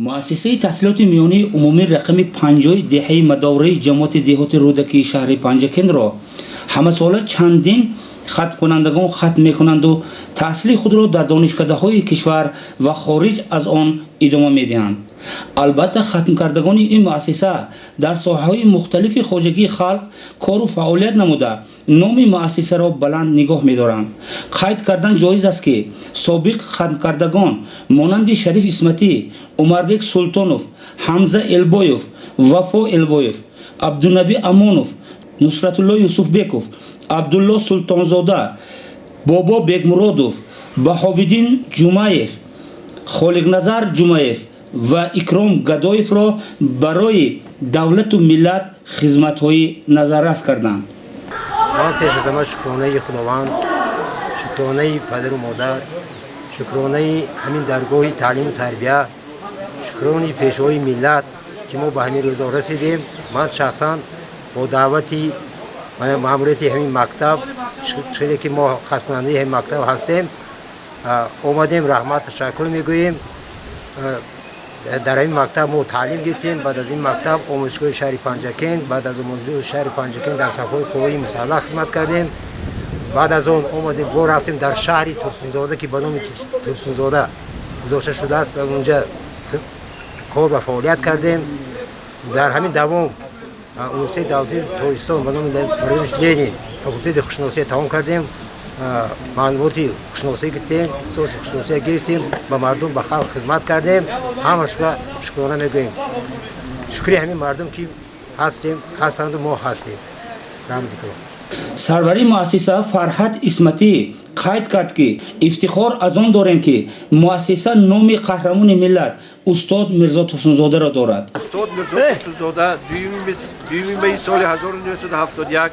مؤسسه تحصیلات میانی عمومی رقم 50 دهه مدوره جماعت دهات رودکی شهر پنجکن را همه ساله چندین ختم کنندگان ختم میکنند و تحصیل خود را در دانشکده‌های کشور و خارج از آن ادامه میدهند. البته ختم کردگان این مؤسسه در ساحه‌های مختلف خواجگی خلق کار و فعالیت نموده نام مؤسسه را بلند نگاه می‌دارند. قید کردن جایز است که سابق ختم کردگان مانند شریف اسمتی، عمربک سلطانوف، حمزه البویف، وفا البویف، عبدالنبی امانوف، نصرت الله یوسف بیکوف، عبدالله سلطانزاده، بابا بیگمرادوف، بهاوالدین جمعیف، خالق نظر جمعیف و اکرام گدایف را برای دولت و ملت خدمت‌های نظررس کردند. ما پیش از همه شکرانه خداوند، شکرانه پدر و مادر، شکرانه همین درگاه تعلیم و تربیت، شکرانه پیشوای ملت که ما به همین روزا رسیدیم. من شخصا با دعوتی ماموریت همین مکتب، چیزی که ما ختم کننده همین مکتب هستیم، اومدیم رحمت تشکر میگوییم. در این مکتب ما تعلیم گرفتیم. بعد از این مکتب آموزشگاه شهر پنجکن، بعد از آموزشگاه شهر پنجکن در صفهای قوای مسلح خدمت کردیم. بعد از اون اومدیم رفتیم در شهری ترسونزاده که به نام ترسونزاده گذاشته شده است، در اونجا کار و فعالیت کردیم. در همین دوام اونیورسیته دولتی تاجیکستان به نام مردمش لینین فاکولته خوششناسی تمام کردیم. معلوماتی خوششناسی گرفتیم، اختصاص خوششناسی گرفتیم، به مردم به خلق خدمت کردیم. همش را شکرانه میگوییم. شکری همین مردم که هستند و ما هستیم. رحمتی کنم. سروری مؤسسه فرحت اسمتی قید کرد که افتخار از آن داریم که مؤسسه نام قهرمان ملت استاد میرزا توسنزاده را دارد. استاد میرزا توسنزاده دویمین می سال 1971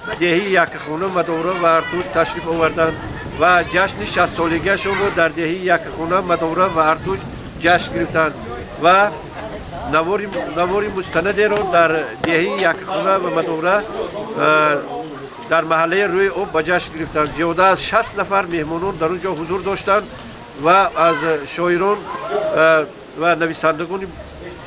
به دهه یکخانه مدوره و ارتوش تشریف آوردند و جشن 60 سالگیشان را در دهه یکخانه مدوره و ارتوش جشن گرفتند و نواری مستند را در دهه یکخانه و مدوره در محله روی آب به جشن گرفتند. زیاده از 60 نفر مهمانان در اونجا حضور داشتند و از شاعران و نویسندگان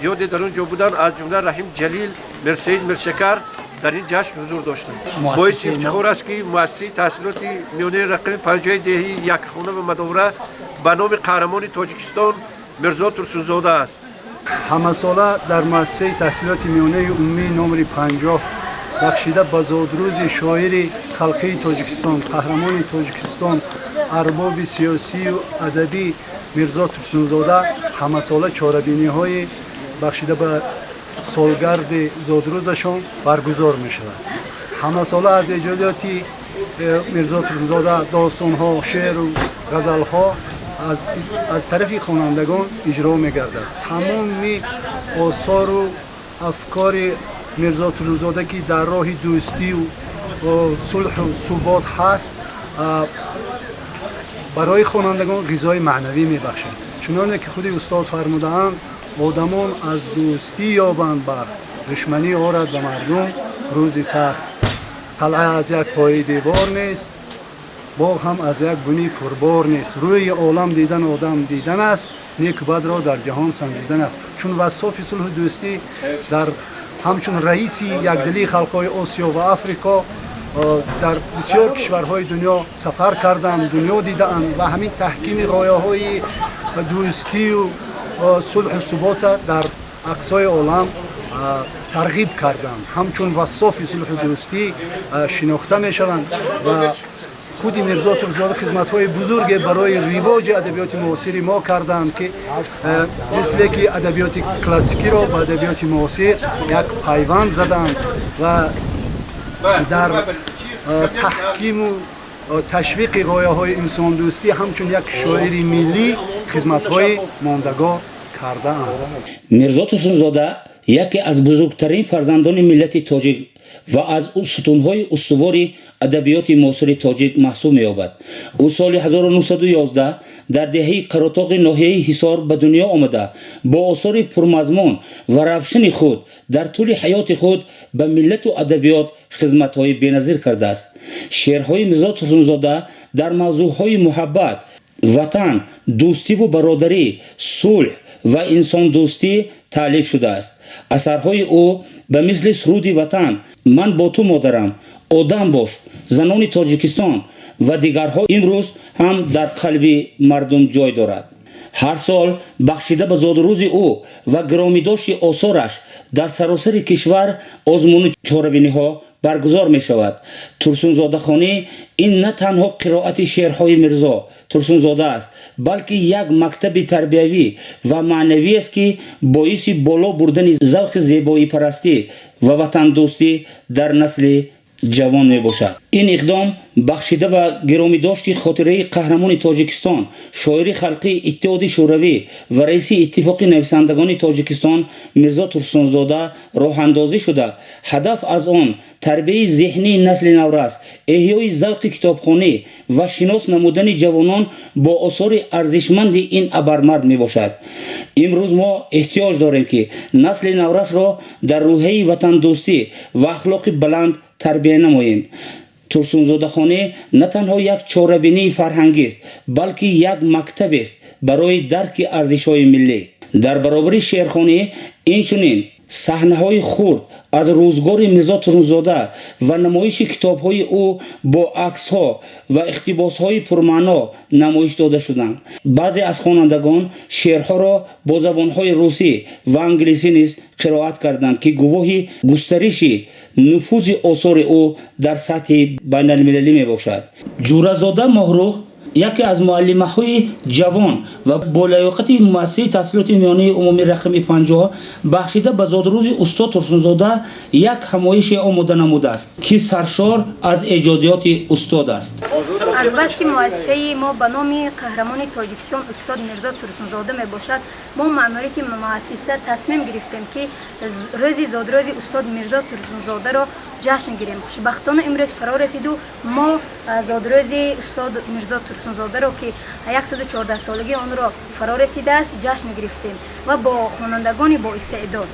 زیادی در اونجا بودند، از جمله رحیم جلیل، مرسید مرشکر در این جشن حضور داشتند. باعث افتخار است که مؤسسه تحصیلات میانی رقم 50 دهه یکخانه و مدوره به نام قهرمان تاجیکستان میرزا توسنزاده است. همه ساله در مؤسسه تحصیلات میانه عمومی نمره 50 بخشیده به زادروز شاعر خلقی تاجیکستان، قهرمان تاجیکستان، ارباب سیاسی و ادبی میرزا توسنزاده همه ساله چاره‌بینی های بخشیده به سالگرد زادروزشان برگزار می شود. همه ساله از ایجادات میرزا توسنزاده داستان ها، شعر و غزل ها از طرف خوانندگان اجرا می گردد. تمام آثار و افکار میرزا توسنزاده که در راه دوستی و صلح و ثبات هست برای خوانندگان غذای معنوی می بخشد. چنانه که خود استاد فرمودند آدمان از دوستی یابند بخت، دشمنی آرد به مردم روزی سخت. قلعه از یک پای دیوار نیست، باغ هم از یک بنی پربار نیست. روی عالم دیدن آدم دیدن است، نیک و بد را در جهان سنجیدن است. چون وصاف صلح و دوستی در همچون رئیسی یکدلی خلقهای آسیا و افریقا در بسیار کشورهای دنیا سفر کردند، دنیا دیدند و همین تحکیم غایه‌های دوستی و صلح و ثبات در اقصای عالم ترغیب کردند. همچون وصاف صلح و دوستی شناخته می شوند و خود میرزا توسنزاده خدمت‌های بزرگ برای رواج ادبیات معاصر ما کردند که مثل که ادبیات کلاسیکی را با ادبیات معاصر یک پیوند زدند و در تحکیم و تشویق غایه‌های انسان دوستی همچون یک شاعر ملی خدمت‌های ماندگار کردند. میرزا توسنزاده یکی از بزرگترین فرزندان ملت تاجیک و از ستونهای استوار ادبیات معاصر تاجیک محسوب می‌یابد. او سال 1911 در دهه قراتاق ناحیه حصار به دنیا آمده با آثار پرمضمون و روشن خود در طول حیات خود به ملت و ادبیات خدمت‌های بی‌نظیر کرده است. شعرهای میرزا توسنزاده در موضوعهای محبت، وطن، دوستی و برادری، صلح و انسان دوستی تالیف شده است. اثرهای او به مثل سرود وطن، من با تو مادرم، آدم باش، زنان تاجیکستان و دیگرها امروز هم در قلب مردم جای دارد. هر سال بخشیده به زادروز او و گرامیداشت آثارش در سراسر کشور آزمون چهاربینی ها برگزار می شود. ترسونزاده خانی این نه تنها قرائت شعرهای میرزا ترسونزاده است، بلکه یک مکتب تربیوی و معنوی است که باعث بالا بردن ذوق زیبایی پرستی و وطن دوستی در نسل جوان می باشد. این اقدام بخشیده به گرامی داشت خاطره قهرمان تاجیکستان، شاعر خلقی اتحاد شوروی و رئیس اتفاق نویسندگان تاجیکستان میرزا ترسونزاده راه اندازی شده. هدف از آن تربیت ذهنی نسل نو است، احیای ذوق کتابخوانی و شناس نمودن جوانان با آثار ارزشمند این ابرمرد می باشد. امروز ما احتیاج داریم که نسل نو را در روحیه وطن دوستی و اخلاق بلند تربیت نماییم. ترسونزاده خانه نه تنها یک چهاربینی فرهنگی است، بلکه یک مکتب است برای درک ارزش‌های ملی. در برابر شعرخوانی اینچنین صحنه‌های خرد از روزگار میرزا ترسونزاده و نمایش کتاب‌های او با عکس‌ها و اقتباس‌های پرمعنا نمایش داده شدند. بعضی از خوانندگان شعرها را با زبان‌های روسی و انگلیسی نیز قرائت کردند که گواهی گسترش نفوذ آثار او در سطح بین المللی می باشد. جورزاده ماهروخ یکی از معلم‌های جوان و با لیاقت مؤسسه تحصیلات میانه عمومی رقم 50 بخشیده به زادروز استاد ترسونزاده یک همایش آماده نموده است که سرشار از ایجادیات استاد است. از بس که مؤسسه ما به نام قهرمان تاجیکستان استاد میرزا ترسونزاده می باشد، ما مأموریت مؤسسه تصمیم گرفتیم که روز زادروز استاد میرزا ترسونزاده را جشن گیریم. خوشبختانه امروز فرا رسید و ما زادروز استاد میرزا ترسونزاده را که 114 سالگی آن را فرا رسیده است جشن گرفتیم و با خوانندگان با استعداد.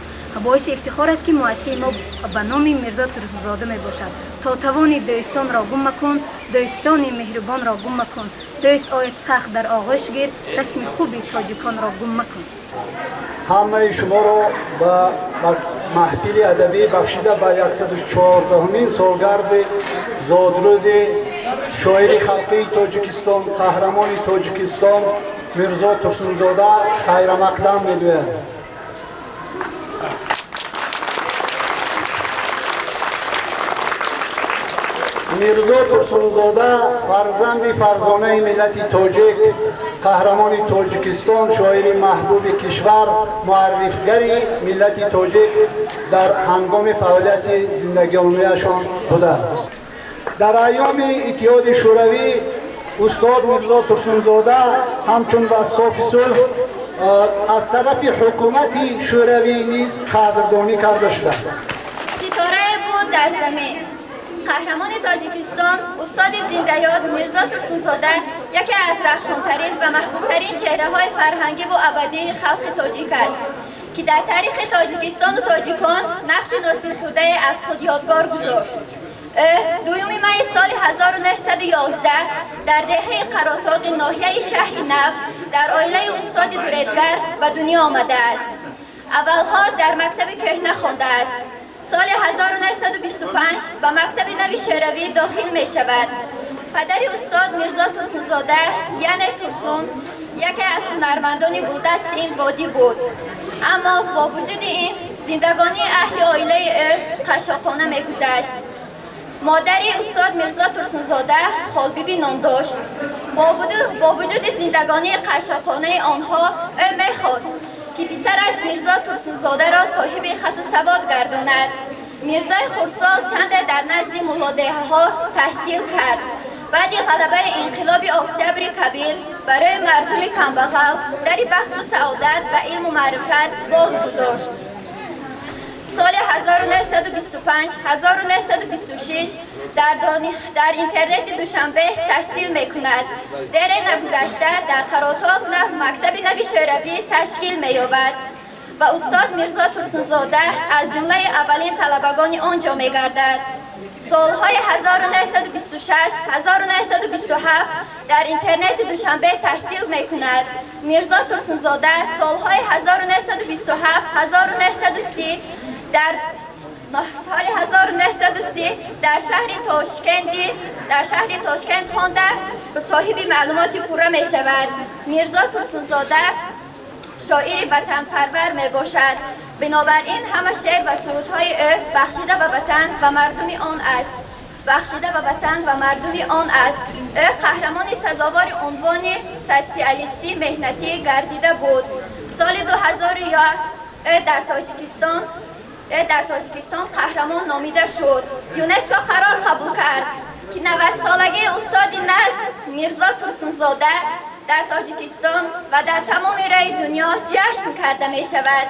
باعث افتخار است که مؤسسه ما به نام میرزا ترسونزاده می باشد. تا توان دوستان را گم مکن، دوستان مهربان را گم مکن، دوست آید سخت در آغوش گیر، رسم خوبی تاجیکان را گم مکن. همه شما را به محفل ادبی بخشیده به 114مین سالگرد زادروز شاعر خلقی تاجیکستان، قهرمان تاجیکستان میرزا ترسونزاده خیر مقدم می‌گویم. میرزا ترسونزاده فرزند فرزانه ملت تاجیک، قهرمان تاجیکستان، شاعر محبوب کشور، معرفگری ملت تاجیک در هنگام فعالیت زندگانیشان بوده. در ایام اتحاد شوروی استاد میرزا ترسونزاده همچون وصاف صلح از طرف حکومت شوروی نیز قدردانی کرده شده. ستاره بود در زمین. قهرمان تاجیکستان استاد زنده‌یاد میرزا ترسونزاده یکی از رخشان‌ترین و محبوب‌ترین چهره‌های فرهنگی و ابدی خلق تاجیک است که در تاریخ تاجیکستان و تاجیکان نقش ناصرتوده از خود یادگار گذاشت. دوم می سال 1911 در دهه قراتاق ناحیه شهر نفت در عائله استاد دوریدگر به دنیا آمده است. اولها در مکتب کهنه خوانده است. سال 1925 به مکتب نوی شوروی داخل می شود. پدر استاد میرزا ترسونزاده یعنی ترسون یکی از هنرمندان بودست این وادی بود، اما با وجود این زندگانی اهل عائله قشاقانه می گذشت. مادر استاد میرزا ترسونزاده خالبیبی نام داشت. با وجود زندگانی قشاقانه آنها او می‌خواست که پسرش میرزا ترسونزاده را صاحب خط و سواد گرداند. میرزای خردسال چند در نزد ملاده‌ها تحصیل کرد. بعد غلبه انقلاب اکتبر کبیر برای مردم کمبغل در بخت و سعادت و علم و معرفت باز گذاشت. سال 1925-1926 در اینترنت دوشنبه تحصیل میکند. در نگذشته در قراتاق مکتب نوی شوروی تشکیل می‌یابد و استاد میرزا ترسونزاده از جمله اولین طلبگان آنجا می‌گردد. سالهای 1926 1927 در اینترنت دوشنبه تحصیل میکند. میرزا ترسونزاده سالهای 1927 1930 در سال 1930 در شهر تاشکند خوانده به صاحب معلومات پوره می شود. میرزا ترسونزاده شاعر وطن پرور می باشد. بنابراین همه شعر و سرودهای او بخشیده به وطن و مردم آن است. او قهرمان سزاوار عنوان سوسیالیستی مهنتی گردیده بود. سال 2001 او در تاجیکستان قهرمان نامیده شد. یونسکو قرار قبول کرد که 90 سالگی استاد نظم میرزا ترسونزاده در تاجیکستان و در تمام رای دنیا جشن کرده می شود.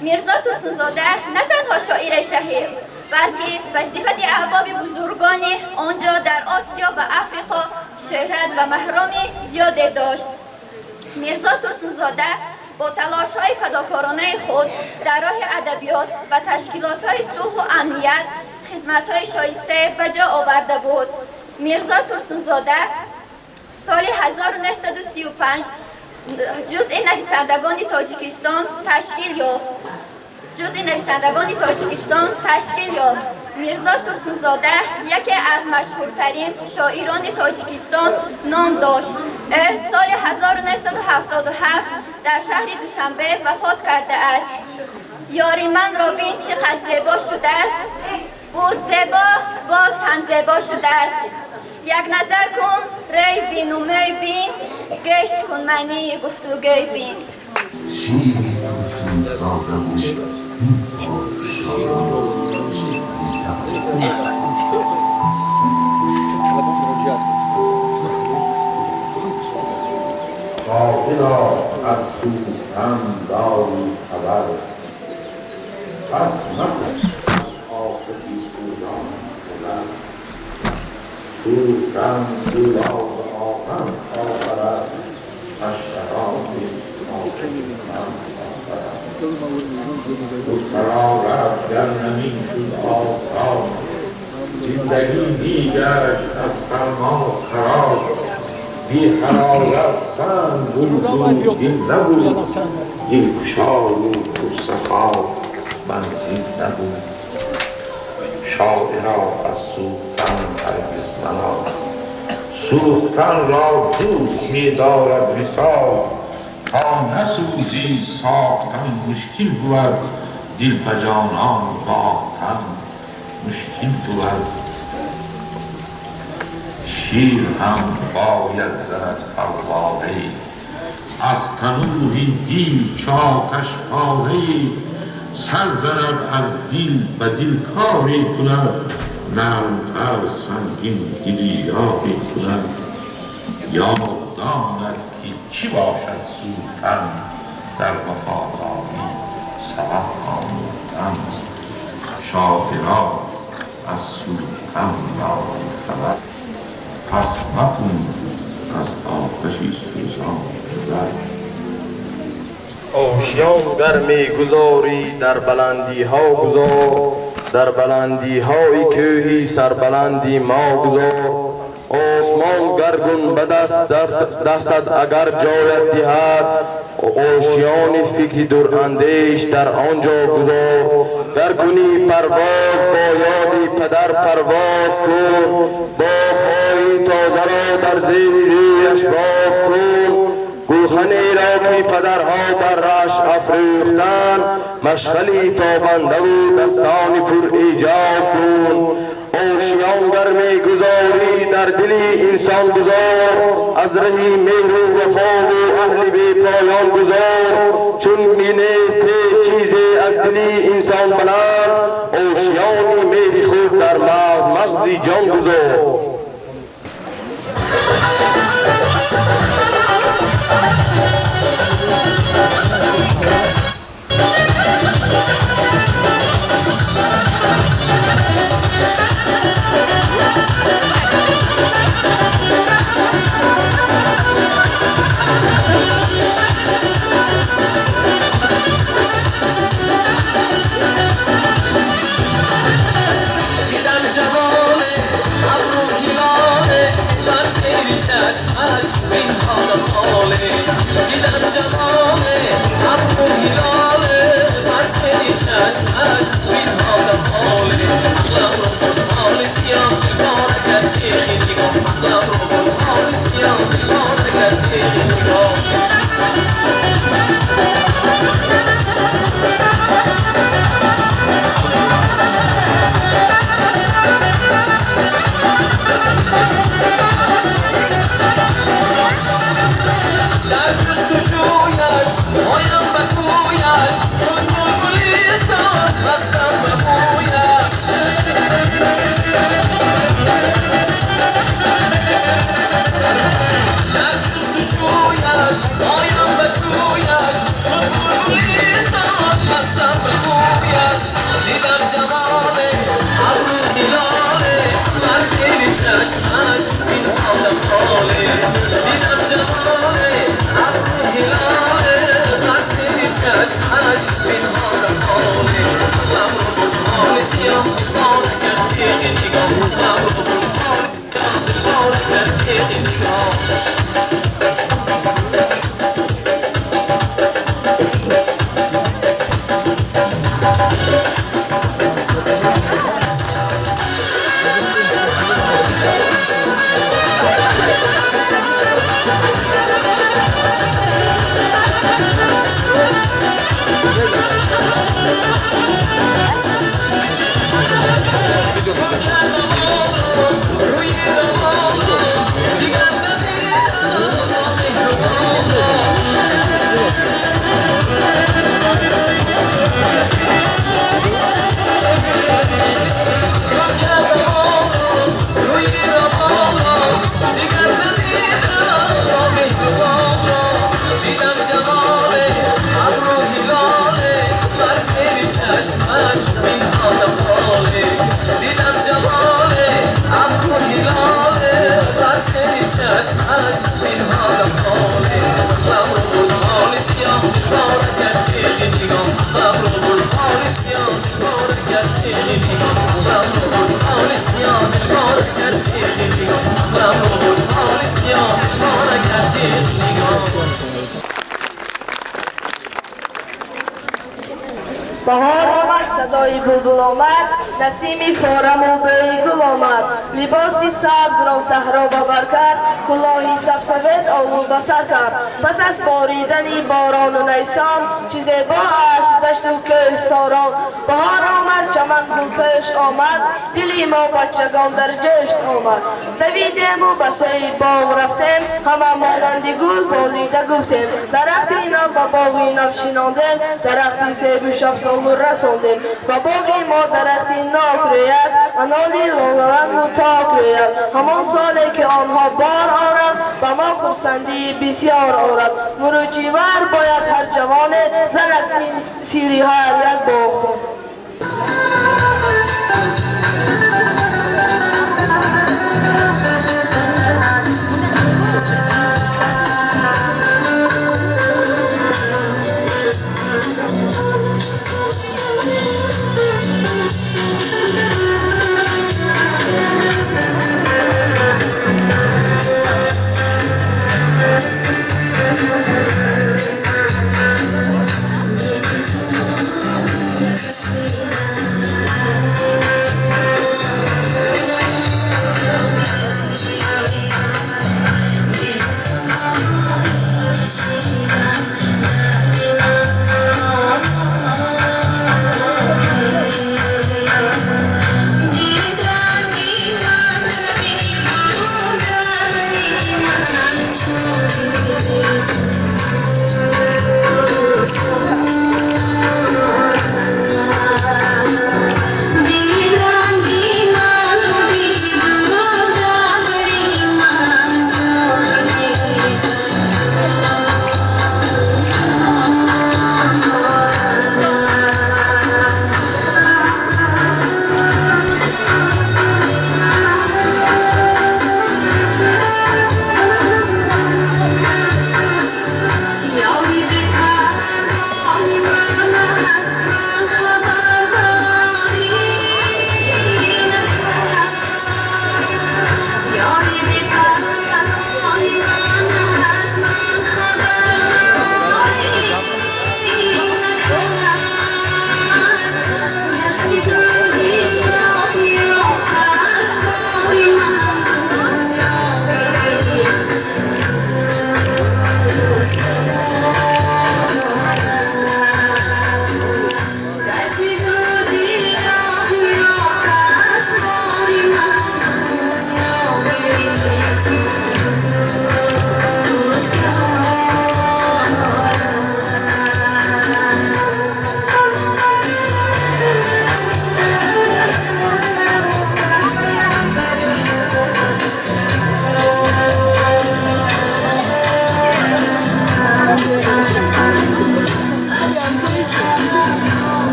میرزا ترسونزاده نه تنها شاعر شهیر بلکه به صفت احباب بزرگان آنجا در آسیا و افریقا شهرت و محرومی زیادی داشت. میرزا ترسونزاده با تلاش‌های فداکارانه خود در راه ادبیات و تشکیلات‌های صلح و امنیت خدمت‌های شایسته به جا آورده بود. میرزا ترسونزاده سال 1935 جزء نویسندگان تاجیکستان تشکیل یافت. میرزا ترسونزاده یکی از مشهورترین شاعران تاجیکستان نام داشت. سال 1977 در شهر دوشنبه وفات کرده است. یاری من را بین چقدر زیبا شده است، بود زیبا باز هم زیبا شده است. یک نظر کن ری بین و می بین، گشت کن معنی گفتگوی بین. شیری ترسونزاده بود شاهدا از سوختن داری خبر، پس مکن آفتی سوزان خبر. سوختن سوزان آهن آورد، اشتراکی آفتی من آورد. دخترارت گر نمی شد آفتاب، زندگی میگشت از سرما خراب. بی حرارت سنگ بود دل نبود، دلگشای و پرسخا بنزین نبود. شاعرا از سوختن هرگز منال، سوختن را دوست می‌دارد وصال. تا نسوزی ساختن مشکل بود، دل به جانان باختن مشکل بود. شیر هم باید زند فواره، از تنور دل چاکش پاره. سر زند از دل به دل کاری کند، نرمتر سنگین دلی یاری کند. یاد داند که چی باشد سوختن، در وفاداری سبب آموختن. شاعرا از سوختن داری خبر، پس مکن از آتشی سوزان گذر. آشیان گر می‌گذاری در بلندی ها گذار، در بلندی های کوهی سربلندی ما گذار. آسمان گر گنبد است دستت اگر جایت دهد، آشیان فکر دراندیش در آنجا گذار. گر کنی پرواز با یاد پدر پرواز کن، باغ‌های تازه را در زیر ریش باز کن. گلخنی را که پدرها در رش افروختند، مشغلی تابنده و دستان پر ایجاز کن. آشیان گر می‌گذاری در دل انسان گذار، از رهی مهر و وفا و اهل بی پایان گذار. چون نیست چیزی از دل انسان بلند، آشیانی مهر خود در مغزی جان گذار. دیدم جوان جماله ابرو هلاله بر سری چشمش بیدهاد خاله لب رو بود خالی سیاه باره کرد تیغی نگاه لب رو بود خالی سیاه باره کرد تیغی نگاه در جستجویش مایم به کویش چون بلبلیستان هستم به بویش در جستجویش مایم به کویش چون بلبلیستان هستم به بویش دیدم جماله ابرو هلاله بر زیر چشمش این حال خاله دیدم جماله ابرو هلاله بر زیر چشمش این حال خاله لب رو بود خالی سیاه باره کرد تیغی نگاه لب رو بود خالی سیاه باره کرد تیغی نگاه بهار آمد صدای بلبل آمد نسیمی فارم و بوی گل آمد لباسی سبز را صحرا ببر کرد کلاهی سبسفید آلو بسر کرد پس از باریدنی باران و نیسان چیز با عشق دشت و کوه ساران بهار آمد چمن گل پیش آمد دلی ما بچگان در جشن آمد دویدیم و به سوی باغ رفتیم همه مانند گل بالیده گفتیم درختی نو و باغی نو شناندیم درختی سیب و شفتالو رساندیم و باغی ما درختی ناک روید انالی رنگ و تاک روید همان سالی که آنها بار آرند به ما خرسندی بسیار آرد مروچی ور باید هر جوانه زند سیری هر یک باغبان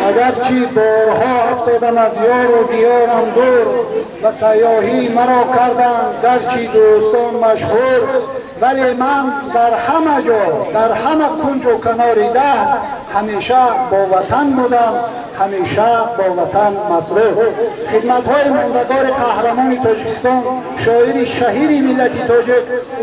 اگرچه بارها افتادم از یار و دیارم دور و سیاهی مرا کردند گرچه دوستان مشهور، ولی من در همه جا در همه کنج و کنار ده همیشه با وطن بودم، همیشه با وطن مسرور. خدمت‌های ماندگار قهرمان تاجیکستان، شاعر شهیر ملت تاجیک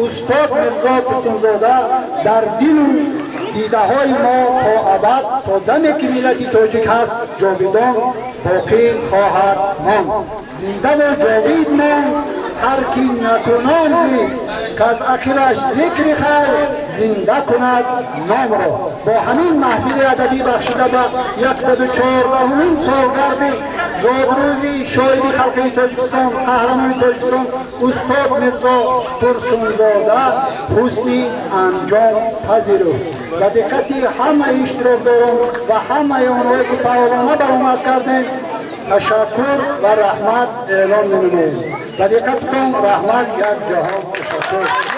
استاد میرزا ترسونزاده در دل و دیده های ما تا ابد، تا دمی که ملت تاجیک هست جاویدان باقی خواهد ماند. زنده و جاوید ماند هر کی نتونان زیست که از اخیرش ذکر خیر زنده کند نام را. با همین محفل ادبی بخشیده به 114مین سالگرد زادروزی شاعری خلقی تاجیکستان، قهرمان تاجیکستان استاد میرزا ترسونزاده حسنی انجام پذیرفت. به دقت همه اشتراکداران و همه آنهایی که فعالانه برآمد کردند تشکر و رحمت اعلام نمودند. به دقتتان رحمت یک جهان تشکر.